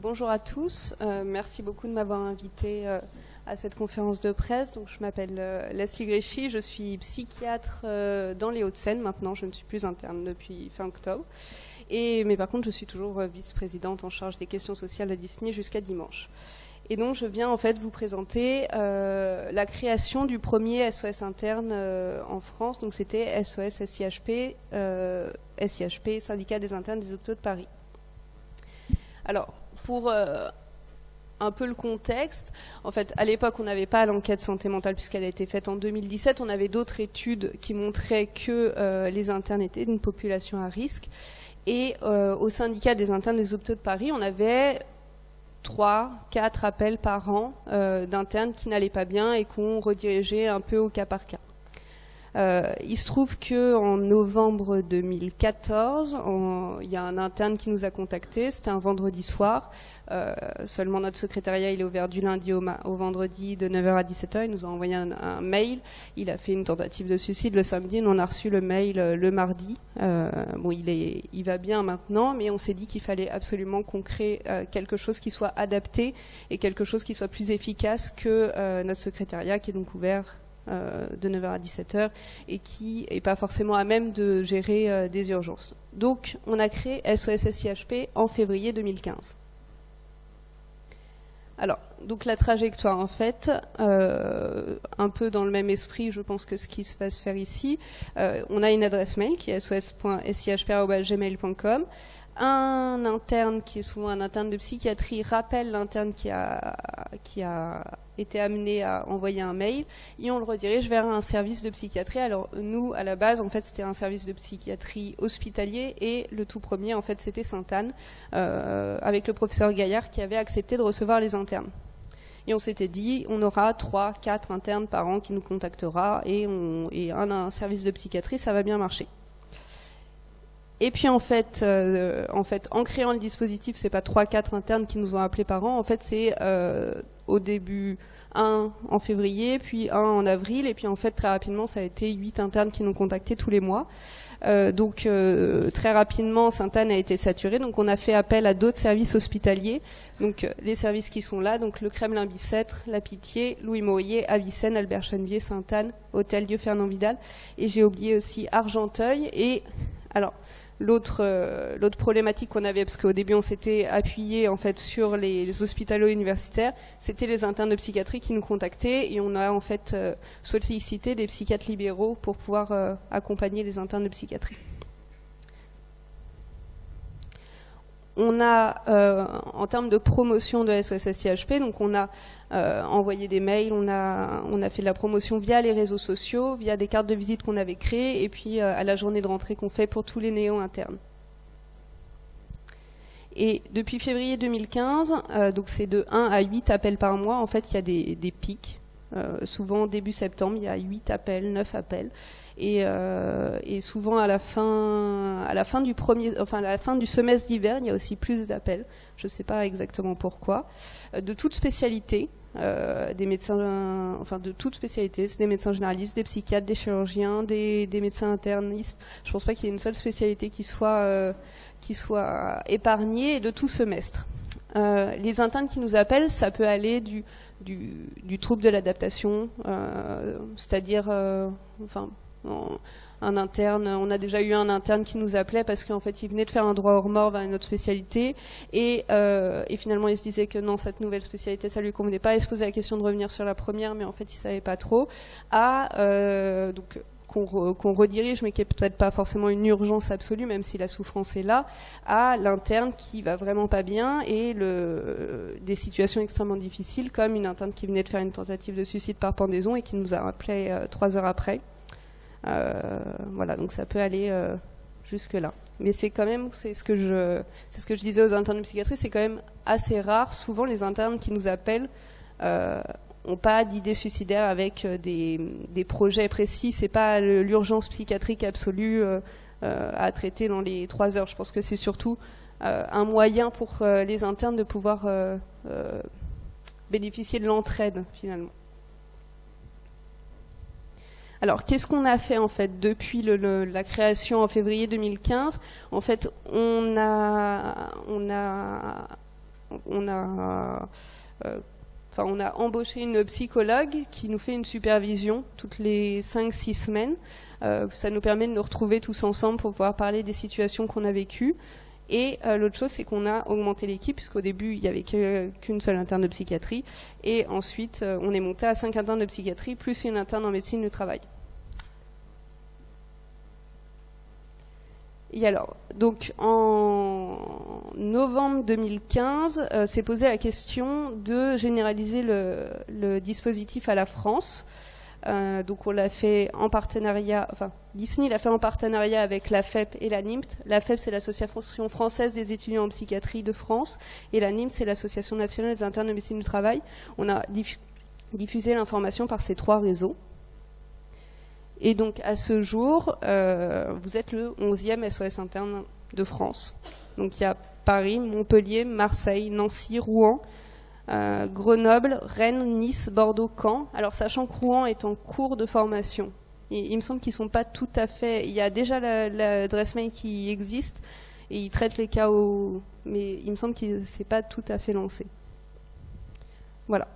bonjour à tous. Merci beaucoup de m'avoir invité à cette conférence de presse. Donc, je m'appelle Leslie Griffy, je suis psychiatre dans les Hauts-de-Seine maintenant. Je ne suis plus interne depuis fin octobre. Mais par contre, je suis toujours vice-présidente en charge des questions sociales à Disney jusqu'à dimanche. Et donc, je viens en fait vous présenter la création du premier SOS interne en France. Donc, c'était SOS SIHP, SIHP, Syndicat des internes des hôpitaux de Paris. Alors, pour un peu le contexte, en fait, à l'époque, on n'avait pas l'enquête santé mentale puisqu'elle a été faite en 2017. On avait d'autres études qui montraient que les internes étaient une population à risque. Et au syndicat des internes des hôpitaux de Paris, on avait 3-4 appels par an d'internes qui n'allaient pas bien et qu'on redirigeait un peu au cas par cas. Il se trouve qu'en novembre 2014, il y a un interne qui nous a contactés, c'était un vendredi soir. Seulement notre secrétariat il est ouvert du lundi au vendredi de 9h à 17h. Il nous a envoyé un mail. Il a fait une tentative de suicide le samedi. Nous on a reçu le mail le mardi. Bon, il va bien maintenant, mais on s'est dit qu'il fallait absolument qu'on crée quelque chose qui soit adapté et quelque chose qui soit plus efficace que notre secrétariat qui est donc ouvert de 9h à 17h et qui n'est pas forcément à même de gérer des urgences. Donc on a créé SOS SIHP en février 2015. Alors, donc la trajectoire en fait, un peu dans le même esprit je pense que ce qui va se faire ici, on a une adresse mail qui est sos.sihp@gmail.com. Un interne qui est souvent un interne de psychiatrie rappelle l'interne qui a été amené à envoyer un mail et on le redirige vers un service de psychiatrie. Alors nous, à la base, en fait, c'était un service de psychiatrie hospitalier et le tout premier, en fait, c'était Sainte-Anne avec le professeur Gaillard qui avait accepté de recevoir les internes. Et on s'était dit, on aura 3-4 internes par an qui nous contactera et un service de psychiatrie, ça va bien marcher. Et puis en fait, en créant le dispositif, c'est pas 3-4 internes qui nous ont appelés par an. En fait, c'est au début 1 en février, puis 1 en avril, et puis en fait très rapidement, ça a été 8 internes qui nous contactaient tous les mois. Donc très rapidement, Sainte-Anne a été saturée. Donc on a fait appel à d'autres services hospitaliers. Donc les services qui sont là, donc le Kremlin-Bicêtre, La Pitié, Louis-Maurier, Avicenne, Albert-Chenevier, Sainte-Anne, Hôtel Dieu Fernand Vidal. Et j'ai oublié aussi Argenteuil. Et alors l'autre problématique qu'on avait, parce qu'au début on s'était appuyé en fait sur les hospitalo universitaires, c'était les internes de psychiatrie qui nous contactaient et on a en fait sollicité des psychiatres libéraux pour pouvoir accompagner les internes de psychiatrie. On a, en termes de promotion de SOS SIHP, donc on a envoyé des mails, on a fait de la promotion via les réseaux sociaux, via des cartes de visite qu'on avait créées, et puis à la journée de rentrée qu'on fait pour tous les néos internes. Et depuis février 2015, donc c'est de 1 à 8 appels par mois, en fait il y a des pics. Souvent début septembre, il y a 8 appels, 9 appels. Et souvent à la fin du semestre d'hiver, il y a aussi plus d'appels. Je ne sais pas exactement pourquoi. De toute spécialité, des médecins, enfin de toute spécialité, c'est des médecins généralistes, des psychiatres, des chirurgiens, des médecins internistes. Je ne pense pas qu'il y ait une seule spécialité qui soit épargnée, et de tout semestre. Les internes qui nous appellent, ça peut aller du trouble de l'adaptation, c'est-à-dire, un interne, on a déjà eu un interne qui nous appelait parce qu'en fait il venait de faire un droit hors mort vers une autre spécialité et finalement il se disait que non, cette nouvelle spécialité ça lui convenait pas, il se posait la question de revenir sur la première mais en fait il savait pas trop, donc qu'on redirige, mais qui est peut-être pas forcément une urgence absolue, même si la souffrance est là, à l'interne qui va vraiment pas bien et des situations extrêmement difficiles, comme une interne qui venait de faire une tentative de suicide par pendaison et qui nous a appelé 3 heures après. Voilà, donc ça peut aller jusque là. Mais c'est quand même, c'est ce que je disais aux internes de psychiatrie, c'est quand même assez rare. Souvent, les internes qui nous appellent n'ont pas d'idées suicidaires avec des projets précis. C'est pas l'urgence psychiatrique absolue à traiter dans les 3 heures. Je pense que c'est surtout un moyen pour les internes de pouvoir bénéficier de l'entraide finalement. Alors, qu'est-ce qu'on a fait en fait depuis la création en février 2015 ? En fait, on a on a embauché une psychologue qui nous fait une supervision toutes les 5-6 semaines. Ça nous permet de nous retrouver tous ensemble pour pouvoir parler des situations qu'on a vécues. Et l'autre chose, c'est qu'on a augmenté l'équipe, puisqu'au début, il n'y avait qu'une seule interne de psychiatrie. Et ensuite, on est monté à 5 internes de psychiatrie, plus une interne en médecine du travail. Et alors, donc en novembre 2015, s'est posé la question de généraliser le dispositif à la France. Donc on l'a fait en partenariat, enfin l'ISNI l'a fait en partenariat avec la FEP et la NIMT. La FEP, c'est l'Association française des étudiants en psychiatrie de France, et la NIMT, c'est l'Association nationale des internes de médecine du travail. On a diffusé l'information par ces 3 réseaux. Et donc à ce jour, vous êtes le 11e SOS interne de France. Donc il y a Paris, Montpellier, Marseille, Nancy, Rouen, Grenoble, Rennes, Nice, Bordeaux, Caen. Alors sachant que Rouen est en cours de formation, il me semble qu'ils sont pas tout à fait. Il y a déjà l'adresse mail qui existe et ils traitent les cas mais il me semble que c'est pas tout à fait lancé. Voilà.